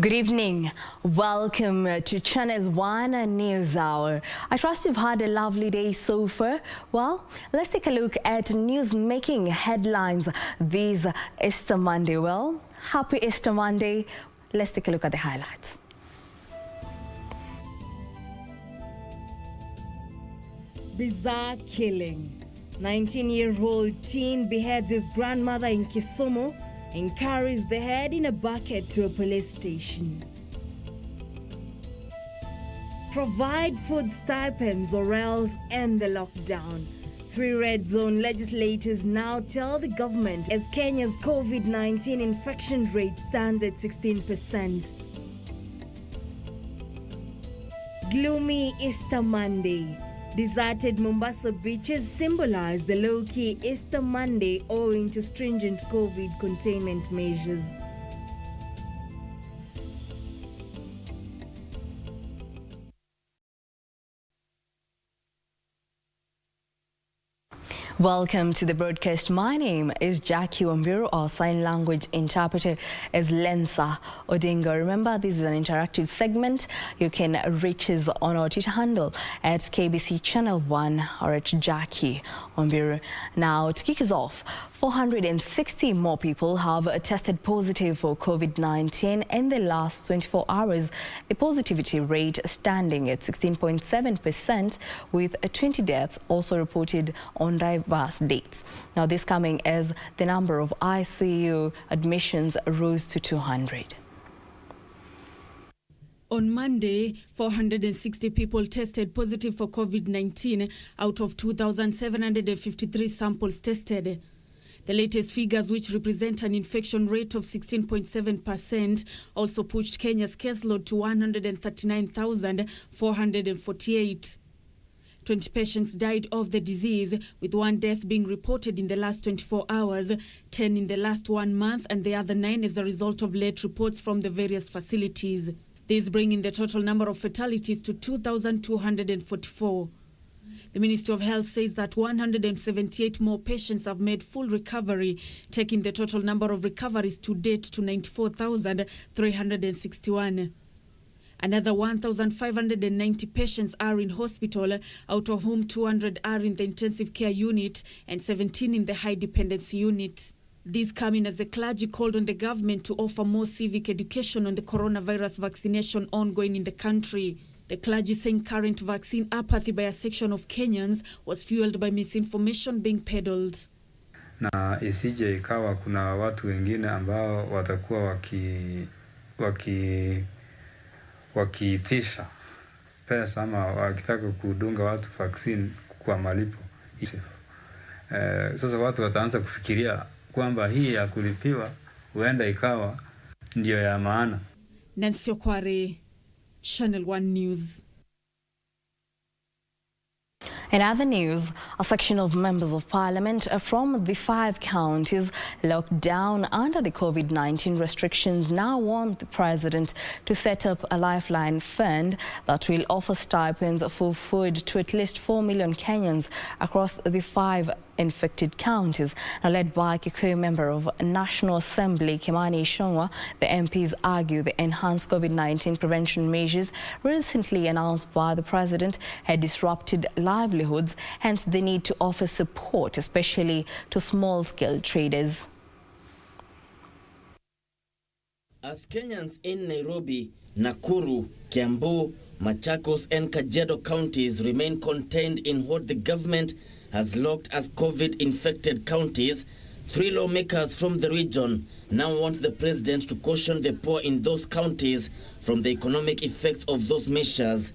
Good evening. Welcome to Channel 1 News Hour. I trust you've had a lovely day so far. Well, let's take a look at news-making headlines this Easter Monday. Well, happy Easter Monday. Let's take a look at the highlights. Bizarre killing. 19-year-old teen beheads his grandmother in Kisumu and carries the head in a bucket to a police station. Provide food stipends or else end the lockdown. 3 red zone legislators now tell the government as Kenya's COVID-19 infection rate stands at 16%. Gloomy Easter Monday. Deserted Mombasa beaches symbolize the low-key Easter Monday owing to stringent COVID containment measures. Welcome to the broadcast. My name is Jacky. Wambiru. Our sign language interpreter is Lensa Odinga. Remember, this is an interactive segment. You can reach us on our Twitter handle at KBC Channel 1 or at Jacky Wambiru. Now, to kick us off, 460 more people have tested positive for COVID-19 in the last 24 hours. The positivity rate standing at 16.7%, with 20 deaths also reported on diverse dates. Now, this coming as the number of ICU admissions rose to 200. On Monday, 460 people tested positive for COVID-19 out of 2,753 samples tested. The latest figures, which represent an infection rate of 16.7%, also pushed Kenya's caseload to 139,448. 20 patients died of the disease, with 1 death being reported in the last 24 hours, 10 in the last 1 month, and the other 9 as a result of late reports from the various facilities. This bringing the total number of fatalities to 2,244. The Ministry of Health says that 178 more patients have made full recovery, taking the total number of recoveries to date to 94,361. Another 1,590 patients are in hospital, out of whom 200 are in the intensive care unit and 17 in the high dependency unit. These come in as the clergy called on the government to offer more civic education on the coronavirus vaccination ongoing in the country. The clergy saying current vaccine apathy by a section of Kenyans was fueled by misinformation being peddled. Na isije ikawa kuna watu wengine ambao watakuwa wakiitisha pesa ama wakitaka kudunga watu vaccine kwa malipo. Sasa watu wataanza kufikiria kwamba hii ya kulipiwa huenda ikawa ndio ya maana. Nancy Okware, Channel 1 News. In other news, a section of members of parliament from the 5 counties locked down under the COVID-19 restrictions now want the president to set up a lifeline fund that will offer stipends for food to at least 4 million Kenyans across the 5 infected counties. Now, led by Kikuyu member of National Assembly Kimani Ichung'wah, the MPs argue the enhanced COVID-19 prevention measures recently announced by the president had disrupted livelihoods, hence the need to offer support, especially to small-scale traders. As Kenyans in Nairobi, Nakuru, Kiambu, Machakos and Kajiado counties remain contained in what the government has locked as COVID-infected counties, 3 lawmakers from the region now want the president to caution the poor in those counties from the economic effects of those measures.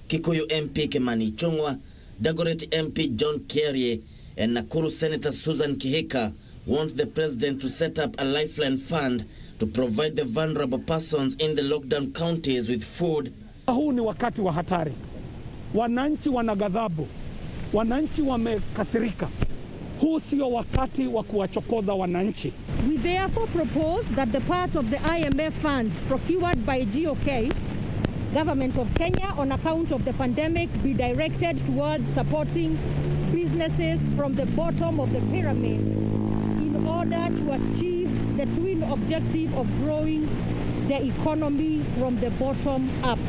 Kikuyu MP Kimani Ichung'wah, Dagoretti MP John Kierie, and Nakuru Senator Susan Kihika want the president to set up a lifeline fund to provide the vulnerable persons in the lockdown counties with food. Huu ni wakati wa hatari. Wananchi wana ghadhabu. Wananchi wamekasirika. Huu sio wakati wa kuwachokoza wananchi. We therefore propose that the part of the IMF funds procured by GOK, Government of Kenya, on account of the pandemic be directed towards supporting businesses from the bottom of the pyramid in order to achieve the twin objective of growing the economy from the bottom up.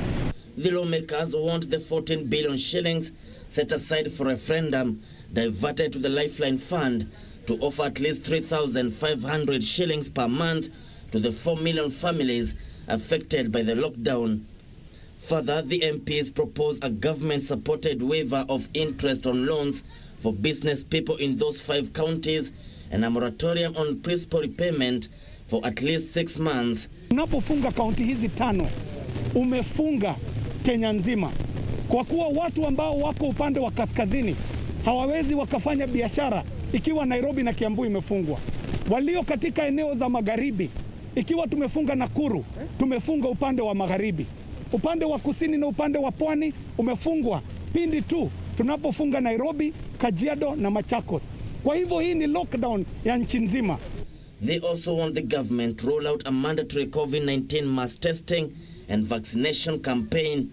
The lawmakers want the 14 billion shillings set aside for referendum diverted to the Lifeline Fund to offer at least 3,500 shillings per month to the 4 million families affected by the lockdown. Further, the MPs propose a government-supported waiver of interest on loans for business people in those 5 counties and a moratorium on principal repayment for at least 6 months. Unapofunga kaunti hizi 5, umefunga Kenya nzima. Kwa kuwa watu ambao wako upande wa kaskazini hawawezi wakafanya biashara ikiwa Nairobi na Kiambu imefungwa. Walio katika eneo za magharibi, ikiwa tumefunga Nakuru, tumefunga upande wa magharibi. Upande wa kusini na upande wa pwani umefungwa pindi tu tunapofunga Nairobi, Kajiado na Machakos. Kwa hivyo hii ni lockdown ya nchi nzima. They also want the government to roll out a mandatory COVID-19 mass testing and vaccination campaign.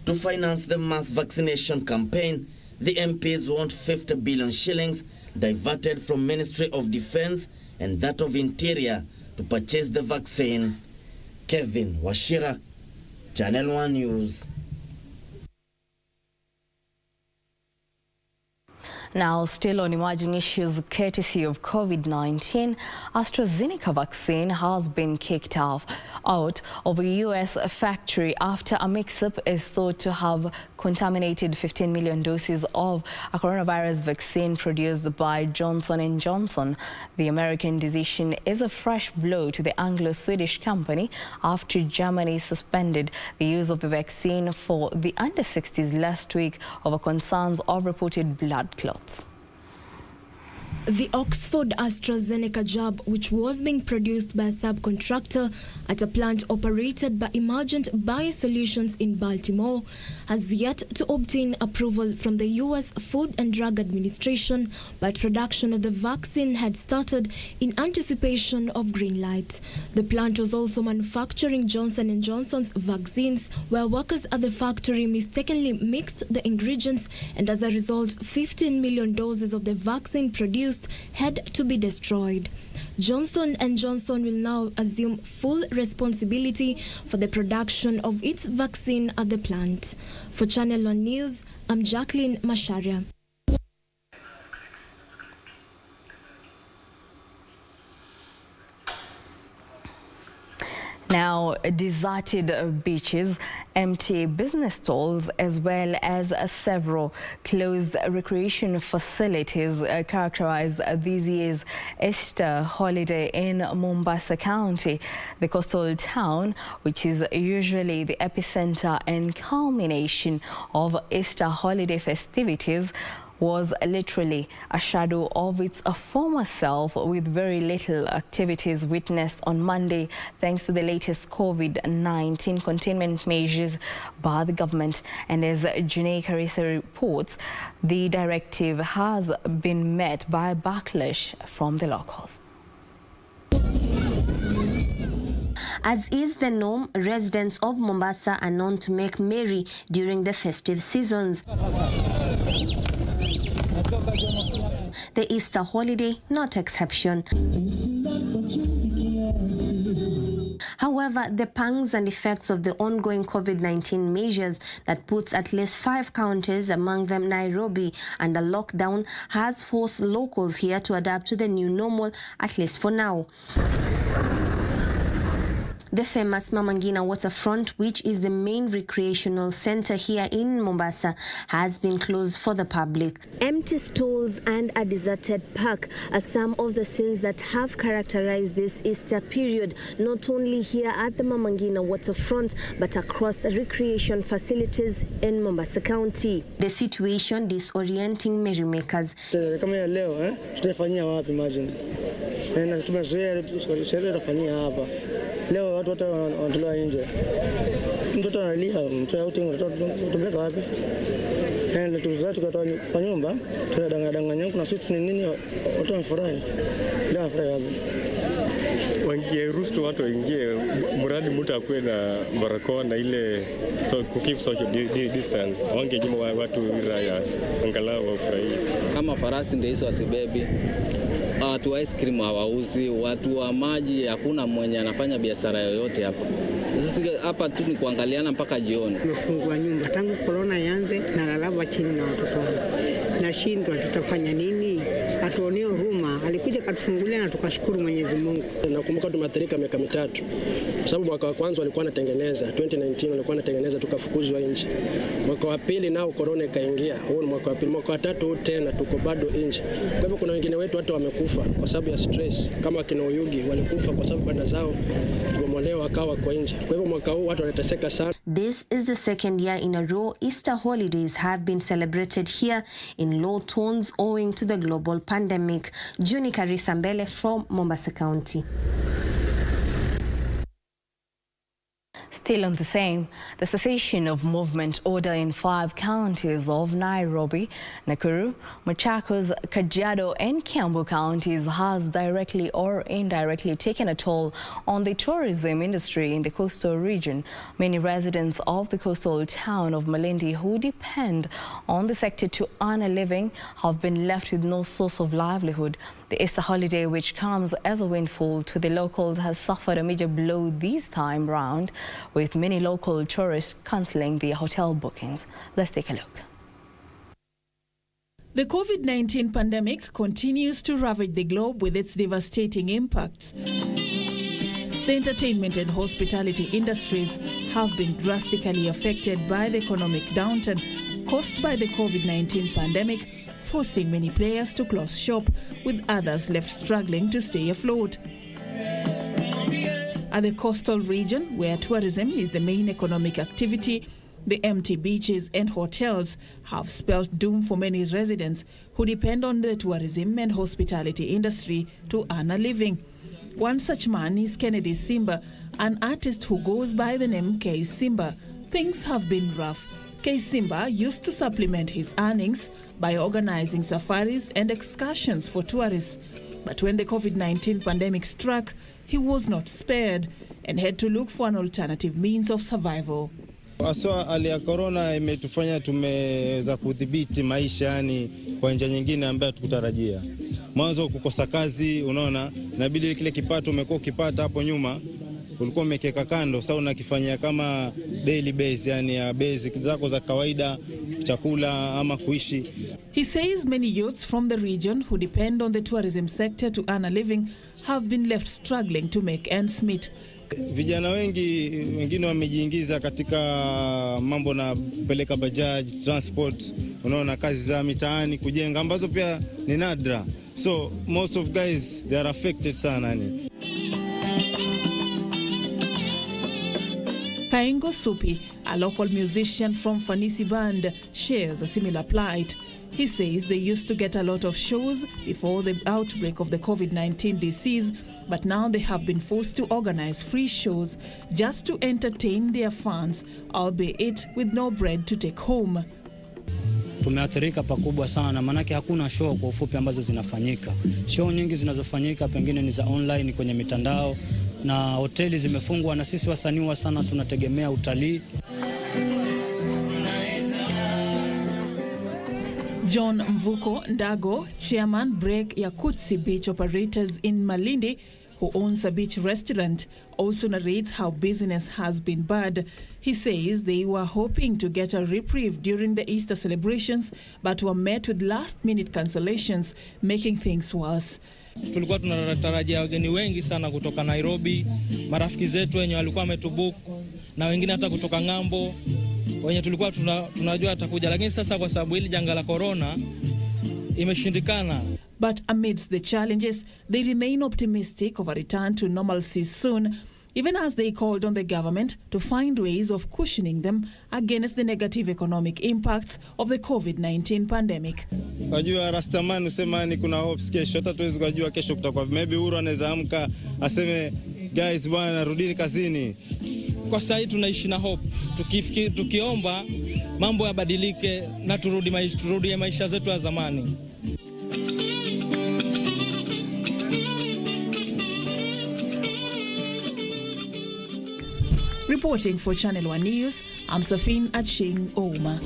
To finance the mass vaccination campaign, the MPs want 50 billion shillings diverted from Ministry of Defense and that of Interior to purchase the vaccine. Kevin Washira, Channel 1 News. Now, still on emerging issues courtesy of COVID-19, AstraZeneca vaccine has been kicked out of a U.S. factory after a mix-up is thought to have contaminated 15 million doses of a coronavirus vaccine produced by Johnson & Johnson. The American decision is a fresh blow to the Anglo-Swedish company after Germany suspended the use of the vaccine for the under-60s last week over concerns of reported blood clots. The Oxford AstraZeneca jab, which was being produced by a subcontractor at a plant operated by Emergent Biosolutions in Baltimore, has yet to obtain approval from the U.S. Food and Drug Administration, but production of the vaccine had started in anticipation of green light. The plant was also manufacturing Johnson & Johnson's vaccines, where workers at the factory mistakenly mixed the ingredients, and as a result, 15 million doses of the vaccine produced had to be destroyed. Johnson & Johnson will now assume full responsibility for the production of its vaccine at the plant. For Channel 1 News, I'm Jacqueline Masharia. Now, deserted beaches, empty business stalls, as well as several closed recreation facilities characterized this year's Easter holiday in Mombasa County. The coastal town, which is usually the epicenter and culmination of Easter holiday festivities, was literally a shadow of its former self, with very little activities witnessed on Monday thanks to the latest COVID-19 containment measures by the government. And as Janae Carissa reports, the directive has been met by backlash from the locals. As is the norm, residents of Mombasa are known to make merry during the festive seasons. The Easter holiday, not exception. However, the pangs and effects of the ongoing COVID-19 measures that puts at least 5 counties, among them Nairobi, under lockdown has forced locals here to adapt to the new normal, at least for now. The famous Mama Ngina waterfront, which is the main recreational center here in Mombasa, has been closed for the public. Empty stalls and a deserted park are some of the scenes that have characterized this Easter period, not only here at the Mama Ngina waterfront, but across recreation facilities in Mombasa County. The situation disorienting merrymakers. Leo watu wote wanatolewa nje. Mtoto analia, mtoto yote utapeleka wapi? Tulizoea tukatoa kwa nyumba, tunadanganya kuna sisi ni nini watu wamefurahi. Leo wafurahi wapi? Wangeruhusu watu waingie, mradi mtu akuwe na barakoa na ile keep social distance. Wangenyima watu raia angalau wafurahi. Kama farasi ndio hizo asibebi. watu wa ice cream hawauzi, watu wa maji hakuna mwenye anafanya biashara yoyote hapa. Sisi hapa tu ni kuangaliana mpaka jioni. Tumefungua nyumba tangu corona ianze, na lalaba chini na watoto wangu. Nashindwa tutafanya nini? Atuonee huruma. Alikuja katufungulia na tukashukuru Mwenyezi Mungu. Nakumbuka tumeathirika miaka 3. Kwa sababu mwaka wa kwanza walikuwa wanatengeneza, 2019 walikuwa wanatengeneza tukafukuzwa nje. Mwaka wa pili nao corona ikaingia. Huo ni mwaka wa pili. Mwaka wa tatu tena tuko bado nje. Kwa hivyo kuna wengine wetu hata wamekufa kwa sababu ya stress, kama kina Uyugi walikufa kwa sababu banda zao zibomolewa akawa kwa nje. Kwa hivyo mwaka huu watu wanateseka sana. This is the second year in a row Easter holidays have been celebrated here in low tones owing to the global pandemic. Juni Karisa Mbele from Mombasa County. Still on the same, the cessation of movement order in 5 counties of Nairobi, Nakuru, Machakos, Kajiado and Kiambu counties has directly or indirectly taken a toll on the tourism industry in the coastal region. Many residents of the coastal town of Malindi who depend on the sector to earn a living have been left with no source of livelihood. The Easter holiday, which comes as a windfall to the locals, has suffered a major blow this time round, with many local tourists cancelling their hotel bookings. Let's take a look. The COVID-19 pandemic continues to ravage the globe with its devastating impacts. The entertainment and hospitality industries have been drastically affected by the economic downturn caused by the COVID-19 pandemic, forcing many players to close shop, with others left struggling to stay afloat. At the coastal region, where tourism is the main economic activity, the empty beaches and hotels have spelled doom for many residents who depend on the tourism and hospitality industry to earn a living. One such man is Kennedy Simba, an artist who goes by the name K. Simba. Things have been rough. K. Simba used to supplement his earnings by organizing safaris and excursions for tourists. But when the COVID-19 pandemic struck, he was not spared and had to look for an alternative means of survival. Aswa hali ya corona imetufanya tumeweza kudhibiti maisha yani kwa njia nyingine ambayo tukutarajia. Mwanzo kukosa kazi, unaona, inabidi kile kipato umekuwa ukipata hapo nyuma ulikuwa umekeka kando, sasa unakifanyia kama daily base, yani ya basic zako za kawaida, chakula ama kuishi. He says many youths from the region who depend on the tourism sector to earn a living have been left struggling to make ends meet. Vijana wengine wamejiingiza katika mambo na peleka bajaj, transport, unaona, kazi za mitaani, kujenga ambazo pia ni nadra. So most of guys they are affected sana ni. Kaingo Supi, a local musician from Fanisi Band, shares a similar plight. He says they used to get a lot of shows before the outbreak of the COVID-19 disease, but now they have been forced to organize free shows just to entertain their fans, albeit with no bread to take home. Tumeathirika pakubwa sana, manake hakuna show kwa ufupi ambazo zinafanyika. Show nyingi zinazofanyika pengine ni za online kwenye mitandao, na hoteli zimefungwa, na sisi wasanii sana tunategemea utalii. John Mvuko Ndago, chairman Break Yakutsi Beach Operators in Malindi, who owns a beach restaurant, also narrates how business has been bad. He says they were hoping to get a reprieve during the Easter celebrations, but were met with last-minute cancellations, making things worse. Tulikuwa tunatarajia wageni wengi sana kutoka Nairobi, marafiki zetu wenye walikuwa wametubook, na wengine hata kutoka ng'ambo wenye tulikuwa tunajua atakuja, lakini sasa kwa sababu hili janga la corona imeshindikana. But amidst the challenges, they remain optimistic of a return to normalcy soon, even as they called on the government to find ways of cushioning them against the negative economic impacts of the COVID-19 pandemic. Wajua Rastaman usema ni kuna hopes kesho, hata tuwezi kujua kesho kutakuwa, maybe Uhuru anaweza amka aseme guys bwana rudini kazini. Kwa sasa tunaishi na hope, tukiomba mambo yabadilike na turudi maisha zetu ya zamani. Reporting for Channel 1 News, I'm Safin Aching Ouma.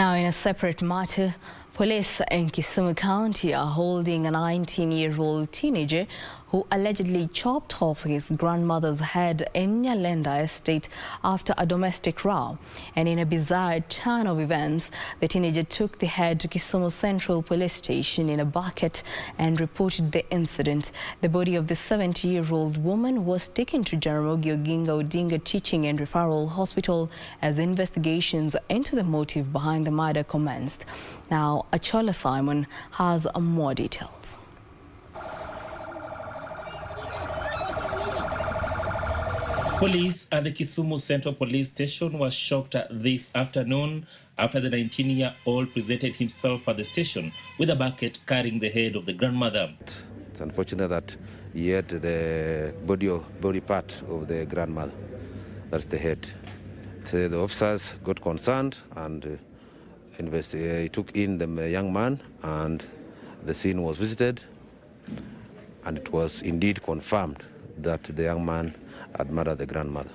Now, in a separate matter, police in Kisumu County are holding a 19-year-old teenager who allegedly chopped off his grandmother's head in Nyalenda estate after a domestic row. And in a bizarre turn of events, the teenager took the head to Kisumu Central Police Station in a bucket and reported the incident. The body of the 70-year-old woman was taken to Jaramogi Oginga Odinga Teaching and Referral Hospital as investigations into the motive behind the murder commenced. Now, Achola Simon has more details. Police at the Kisumu Central Police Station was shocked this afternoon after the 19-year-old presented himself at the station with a bucket carrying the head of the grandmother. It's unfortunate that he had the body part of the grandmother. That's the head. So the officers got concerned and he took in the young man, and the scene was visited, and it was indeed confirmed that the young man had murdered the grandmother.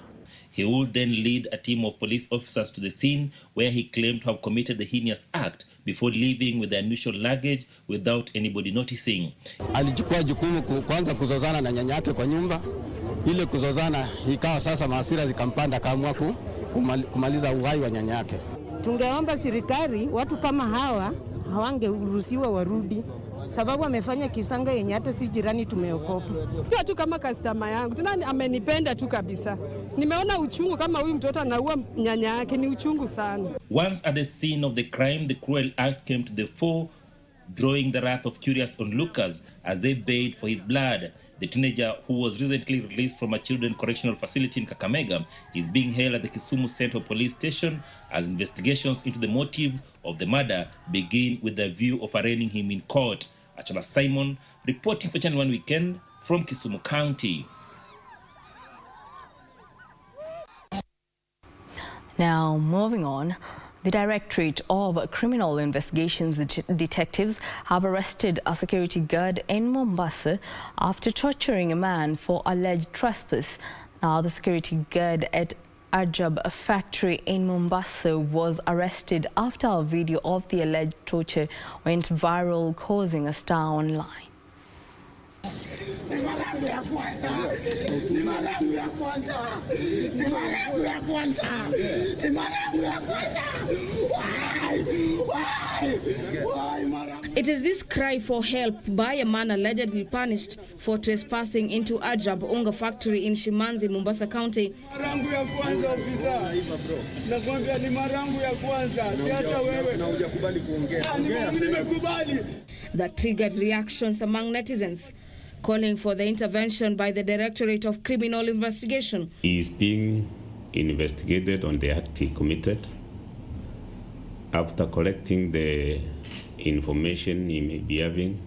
He would then lead a team of police officers to the scene where he claimed to have committed the heinous act before leaving with the unusual luggage without anybody noticing. Alichukua jukumu kwanza kuzozana na nyanya yake kwa nyumba. Ile kuzozana ikawa sasa hasira zikampanda, akaamua kumaliza uhai wa nyanya yake. Tungeomba serikali watu kama hawa hawangeruhusiwa warudi, sababu amefanya kisanga yenye hata si jirani tumeokopa. Pia tu kama customer yangu, tena amenipenda tu kabisa. Nimeona uchungu kama huyu mtoto anaua nyanya yake, ni uchungu sana. Once at the scene of the crime, the cruel act came to the fore, drawing the wrath of curious onlookers as they bayed for his blood. The teenager, who was recently released from a children's correctional facility in Kakamega, is being held at the Kisumu Central Police Station as investigations into the motive of the murder begin with the view of arraigning him in court. Achola Simon, reporting for Channel 1 Weekend from Kisumu County. Now, moving on. The Directorate of Criminal Investigations detectives have arrested a security guard in Mombasa after torturing a man for alleged trespass. Now, the security guard at Ajab factory in Mombasa was arrested after a video of the alleged torture went viral, causing a stir online. It is this cry for help by a man allegedly punished for trespassing into Ajab Unga factory in Shimanzi, Mombasa County. That triggered reactions among netizens, calling for the intervention by the Directorate of Criminal Investigation. He is being investigated on the act he committed. After collecting the information he may be having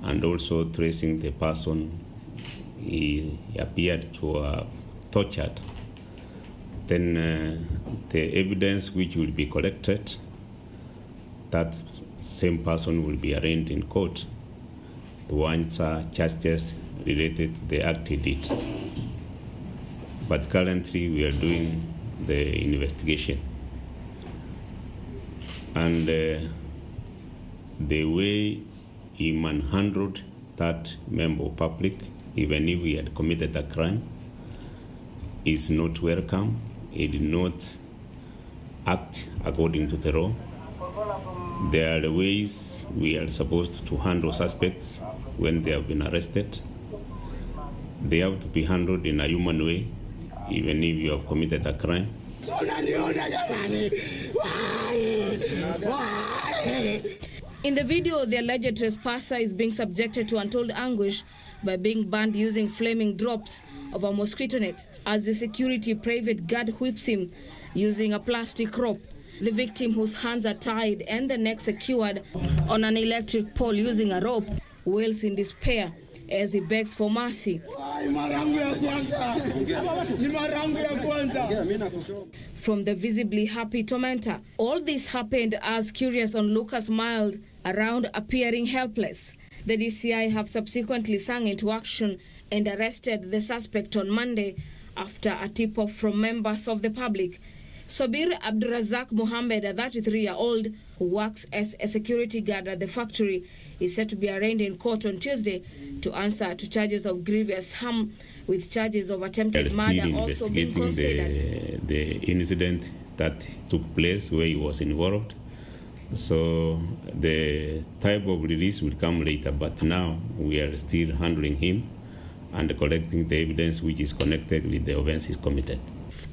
and also tracing the person he appeared to have tortured, then the evidence which will be collected, that same person will be arraigned in court to answer charges related to the act he did. But currently we are doing the investigation. And the way he manhandled that member of public, even if he had committed a crime, is not welcome. He did not act according to the law. There are the ways we are supposed to handle suspects when they have been arrested. They have to be handled in a human way, even if you have committed a crime. In the video, the alleged trespasser is being subjected to untold anguish by being burned using flaming drops of a mosquito net as the security private guard whips him using a plastic rope. The victim, whose hands are tied and the neck secured on an electric pole using a rope, wails in despair as he begs for mercy. From the visibly happy tormentor, all this happened as curious onlookers smiled around, appearing helpless. The DCI have subsequently sung into action and arrested the suspect on Monday after a tip-off from members of the public. Sobir Abdurazak Mohammed, a 33-year-old who works as a security guard at the factory, is set to be arraigned in court on Tuesday to answer to charges of grievous harm, with charges of attempted murder also being considered. The incident that took place where he was involved. So the type of release will come later, but now we are still handling him and collecting the evidence which is connected with the offenses committed.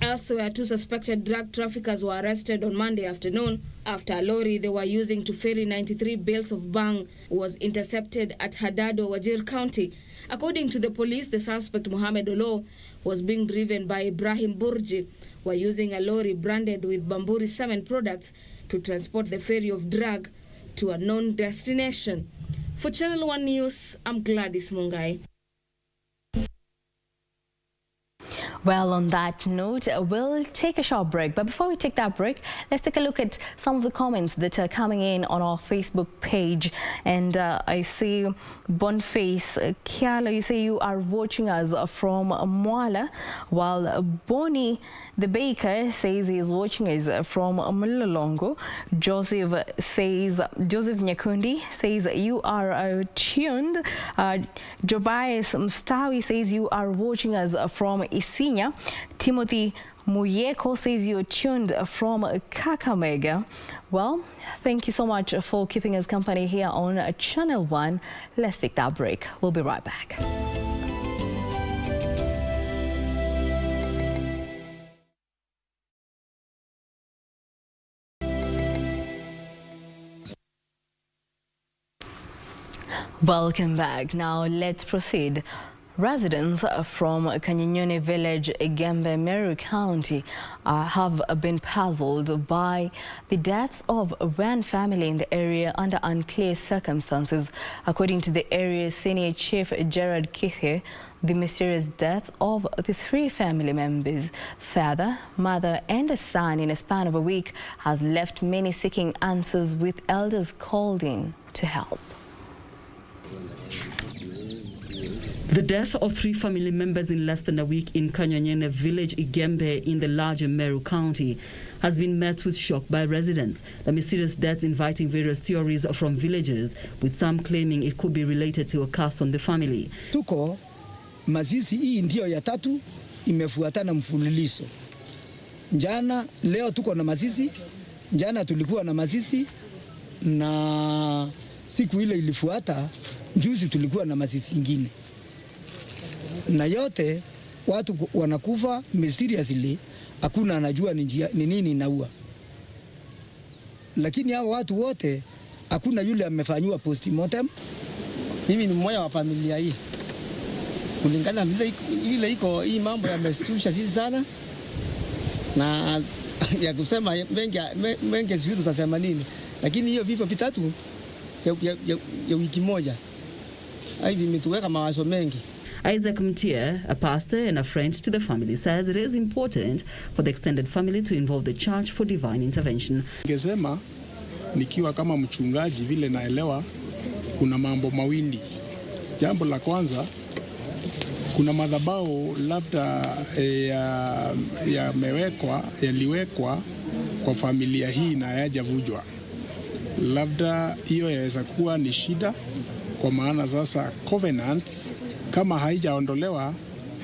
Elsewhere, 2 suspected drug traffickers were arrested on Monday afternoon after a lorry they were using to ferry 93 bales of bang was intercepted at Hadado, Wajir County. According to the police, the suspect Mohamed Olo was being driven by Ibrahim Burji, who were using a lorry branded with Bamburi cement products to transport the ferry of drug to a known destination. For Channel 1 News, I'm Gladys Mungai. Well, on that note, we'll take a short break. But before we take that break, let's take a look at some of the comments that are coming in on our Facebook page. And I see Boniface Kiala, you say you are watching us from Mwala, while Bonnie the baker says he is watching us from Mlolongo. Joseph Nyakundi says you are tuned. Jobias Mstawi says you are watching us from Isinya. Timothy Muyeko says you're tuned from Kakamega. Well, thank you so much for keeping us company here on Channel 1. Let's take that break. We'll be right back. Welcome back. Now let's proceed. Residents from Kanyinyone village, Igembe, Meru County have been puzzled by the deaths of one family in the area under unclear circumstances. According to the area's senior chief, Gerard Kithe, the mysterious death of the 3 family members, father, mother and a son, in a span of a week has left many seeking answers, with elders called in to help. The death of 3 family members in less than a week in Kanyanyene village, Igembe, in the larger Meru County has been met with shock by residents. The mysterious deaths inviting various theories from villagers, with some claiming it could be related to a curse on the family. Tuko mazishi hii ndio ya 3 imefuatana mfululizo. Leo tuko na mazishi, jana tulikuwa na mazishi, na siku ile ilifuata juzi tulikuwa na mazishi ingine. Na yote watu wanakufa mysteriously, hakuna anajua ni nini inaua. Lakini hao watu wote hakuna yule amefanywa postmortem. Mimi ni mmoja wa familia hii. Kulingana vile iko hii mambo yamestusha sisi sana, na ya kusema mengi sisi tutasema nini, lakini hiyo vifo vitatu ya wiki moja hivi imetuweka mawazo mengi. Isaac Mtia, a pastor and a friend to the family, says it is important for the extended family to involve the church for divine intervention. Ningesema nikiwa kama mchungaji vile naelewa kuna mambo mawili. Jambo la kwanza, kuna madhabahu labda yaliwekwa kwa familia hii na hayajavunjwa. Labda hiyo yaweza kuwa ni shida, kwa maana sasa covenant kama haijaondolewa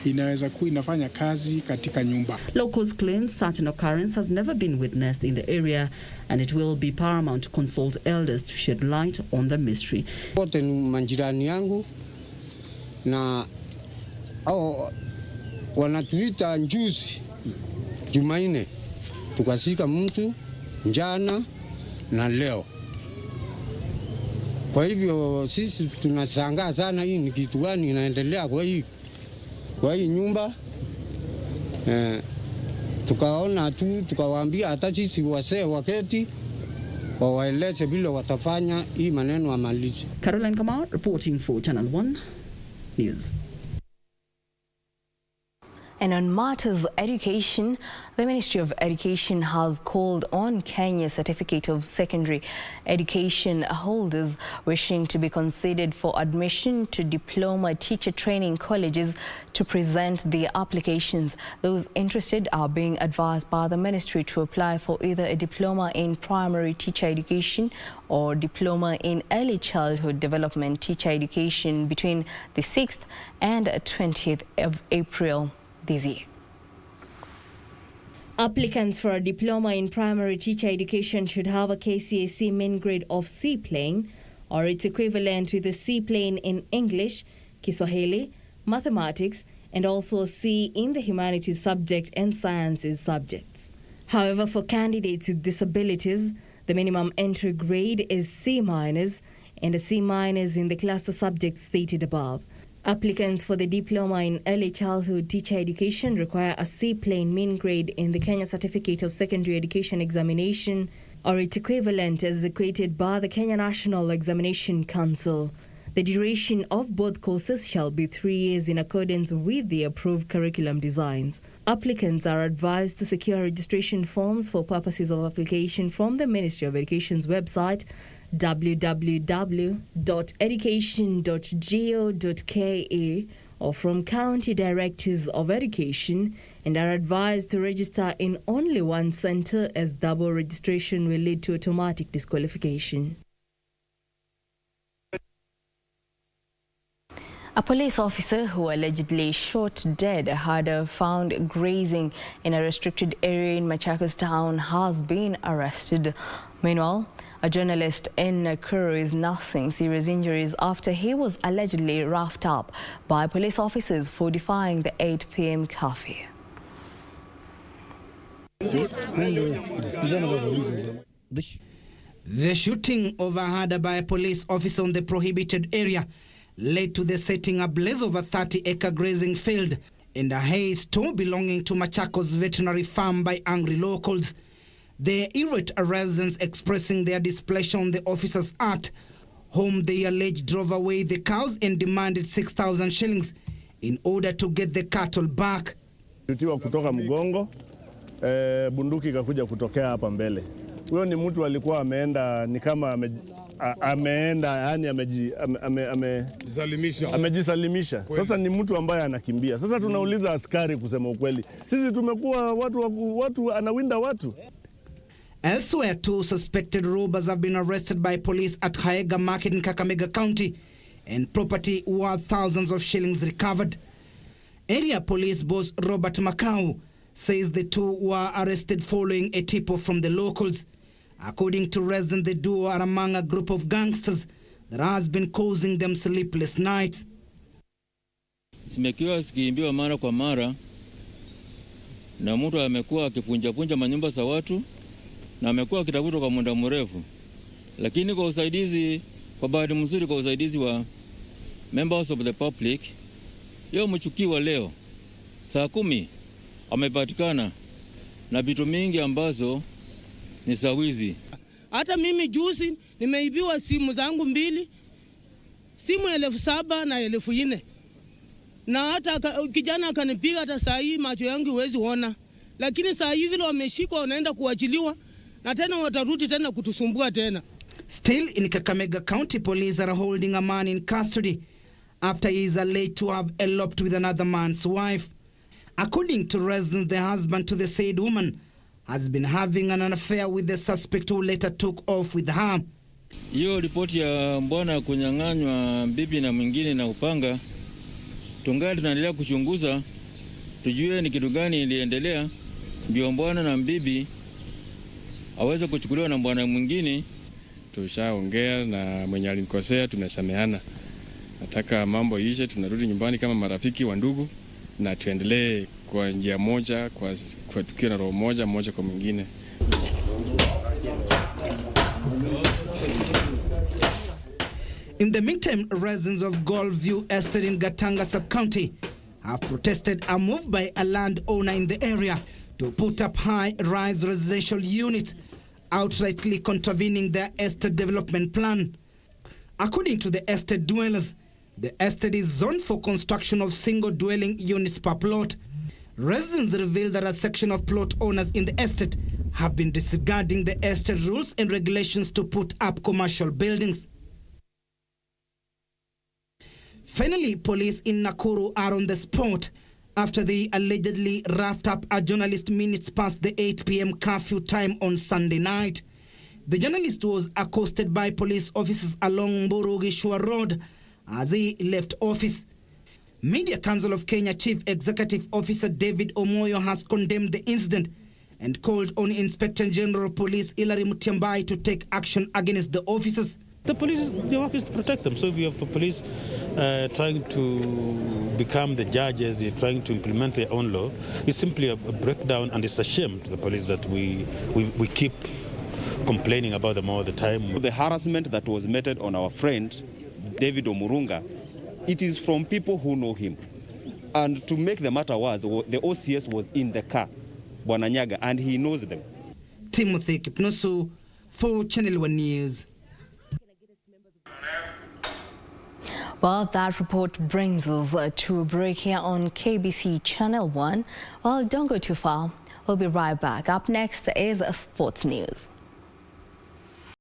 inaweza kuwa inafanya kazi katika nyumba. Locals claim such an occurrence has never been witnessed in the area, and it will be paramount to consult elders to shed light on the mystery. Wote ni majirani yangu na wanatuita njuzi Jumanne tukashika mtu jana na leo. Kwa hivyo sisi tunashangaa sana, hii ni kitu gani inaendelea kwa hii nyumba. Tukaona tu tukawaambia hata sisi wasee waketi wawaeleze vile watafanya hii maneno amalize. Caroline Kamau reporting for Channel 1 News. And on matters education, the Ministry of Education has called on Kenya Certificate of Secondary Education holders wishing to be considered for admission to diploma teacher training colleges to present their applications. Those interested are being advised by the ministry to apply for either a diploma in primary teacher education or diploma in early childhood development teacher education between the 6th and 20th of April this year. Applicants for a diploma in primary teacher education should have a KCSE mean grade of C plane or its equivalent with a C plane in English, Kiswahili, mathematics, and also a C in the humanities subject and sciences subjects. However, for candidates with disabilities, the minimum entry grade is C- and a C- in the cluster subjects stated above. Applicants for the diploma in early childhood teacher education require a C plane mean grade in the Kenya Certificate of Secondary Education examination or its equivalent as equated by the Kenya National Examination Council. The duration of both courses shall be 3 years in accordance with the approved curriculum designs. Applicants are advised to secure registration forms for purposes of application from the Ministry of Education's website www.education.go.ke or from County Directors of Education, and are advised to register in only one centre as double registration will lead to automatic disqualification. A police officer who allegedly shot dead a herder found grazing in a restricted area in Machakos town has been arrested. Meanwhile, a journalist in Nakuru is nursing serious injuries after he was allegedly roughed up by police officers for defying the 8 p.m. curfew. The shooting of a herder by a police officer on the prohibited area led to the setting ablaze of a 30-acre grazing field and a hay store belonging to Machakos veterinary farm by angry locals. The irate residents expressing their displeasure on the officer's act, whom they allege drove away the cows and demanded 6,000 shillings in order to get the cattle back. Tutiwa kutoka mgongo, bunduki ikakuja kutokea hapa mbele. Huyo ni mtu alikuwa ameenda, ni kama ameenda, yani amejisalimisha. Sasa ni mtu ambaye anakimbia. Sasa tunauliza askari kusema ukweli. Sisi tumekuwa watu anawinda watu. Elsewhere, 2 suspected robbers have been arrested by police at Haega Market in Kakamega County and property worth thousands of shillings recovered. Area police boss Robert Makau says the 2 were arrested following a tip-off from the locals. According to residents, the duo are among a group of gangsters that has been causing them sleepless nights. Zimekiwa zikiimbiwa mara kwa mara na mtu amekuwa akipunja manyumba za watu na amekuwa akitafutwa kwa muda mrefu, lakini kwa usaidizi, kwa bahati mzuri, kwa usaidizi wa members of the public, yeye mchukiwa leo saa 10 amepatikana na vitu mingi ambazo ni sawizi. Hata mimi juzi nimeibiwa simu zangu 2, simu 7,000 na 4,000, na hata kijana akanipiga. Hata saa hii macho yangu huwezi ona, lakini saa hivi vile wameshikwa wanaenda kuachiliwa na tena watarudi tena kutusumbua tena. Still in Kakamega County, police are holding a man in custody after he is alleged to have eloped with another man's wife. According to residents, the husband to the said woman has been having an affair with the suspect who later took off with her. Hiyo ripoti ya mbwana kunyang'anywa bibi na mwingine na upanga, tungali tunaendelea kuchunguza tujue ni kitu gani iliendelea ndio mbwana na bibi aweze kuchukuliwa na mbwana mwingine. Tushaongea na mwenye alinikosea, tumesameheana. Nataka mambo ishe, tunarudi nyumbani kama marafiki wa ndugu na tuendelee kwa njia moja, kwa tukio na roho moja kwa mwingine. In the meantime, residents of Goldview Estate in Gatanga Sub-County have protested a move by a landowner in the area to put up high-rise residential units, outrightly contravening their estate development plan. According to the estate dwellers, the estate is zoned for construction of single dwelling units per plot. Residents revealed that a section of plot owners in the estate have been disregarding the estate rules and regulations to put up commercial buildings. Finally, police in Nakuru are on the spot after they allegedly roughed up a journalist minutes past the 8 p.m. curfew time on Sunday night. The journalist was accosted by police officers along Mburugishwa Road as he left office. Media Council of Kenya Chief Executive Officer David Omoyo has condemned the incident and called on Inspector General of Police Hilary Mutyambai to take action against the officers. The police, their work is to protect them. So if you have the police trying to become the judges, they're trying to implement their own law, it's simply a breakdown, and it's a shame to the police that we keep complaining about them all the time. The harassment that was meted on our friend David Omurunga, it is from people who know him. And to make the matter worse, the OCS was in the car, Bwana Nyaga, and he knows them. Timothy Kipnusu for Channel 1 News. Well, that report brings us to a break here on KBC Channel 1. Well, don't go too far. We'll be right back. Up next is Sports News.